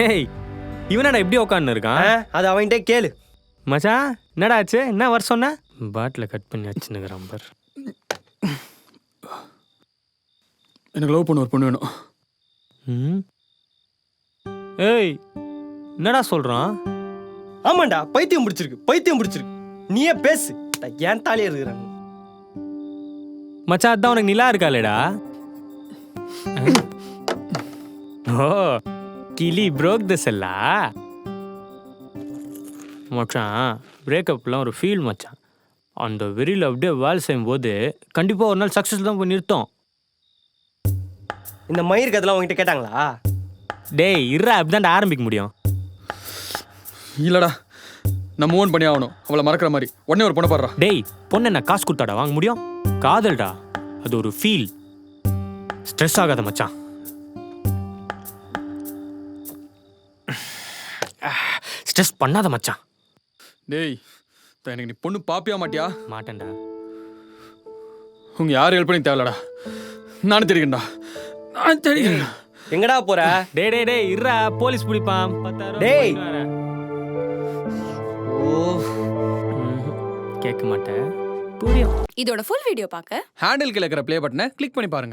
ஏய் இவனடா எப்படி உட்காந்து இருக்கான்? அது அவன்கிட்ட கேளு. மச்சான் என்னடா ஆச்சு? என்ன வர சொன்ன? பாட்டில் கட் பண்ணி வச்சுன்னுக்குறான் பார். எனக்கு லவ் பண்ண ஒரு பொண்ணு வேணும். ஏய் என்னடா சொல்றான்? ஆமாண்டா, பைத்தியம் பிடிச்சிருக்கு. நீயே பேசு. ஏன் தாலியா இருக்கிறாங்க மச்சான், அதான் உனக்கு நிலா இருக்காளேடா. ஓ கிளி broke the cell-ஆ? மச்சான் பிரேக்கப்லாம் ஒரு ஃபீல் மச்சான். அந்த வெறியில் அப்படியே வேலை செய்யும் போது கண்டிப்பாக ஒரு நாள் சக்ஸஸ் தான் போய் நிறுத்தோம். இந்த மயிர் கதெல்லாம் உங்ககிட்ட கேட்டாங்களா? டேய் இருடா, அப்படிதான் ஆரம்பிக்க முடியும். இல்லடா, நம்ம ஓன் பண்ணி ஆகணும். அவளை மறக்கிற மாதிரி உடனே ஒரு பொண்ணை பாடுறா. டேய் பொண்ணு என்ன காசு கொடுத்தாடா வாங்க முடியும்? காதல்டா, அது ஒரு ஃபீல். ஸ்ட்ரெஸ் ஆகாத மச்சான். ஸ்ட்ரெஸ் பண்ணாத மச்சான். டேய் எனக்கு நீ பொண்ணு பாப்பியா மாட்டியா? மாட்டேன்டா. உங்க யாரும் ஹெல்ப் பண்ணி தேவையில்லடா. நானும் தெரியுங்கடா. எங்கடா போற? டேய் டேய் டேய் இருடா, போலீஸ் பிடிப்பான். 10,000 டேய். கேட்க மாட்டேன், புரியும். இதோட ஃபுல் வீடியோ பார்க்க ஹேண்டில் கீழ இருக்கிற ப்ளே பட்டனை கிளிக் பண்ணி பாருங்க.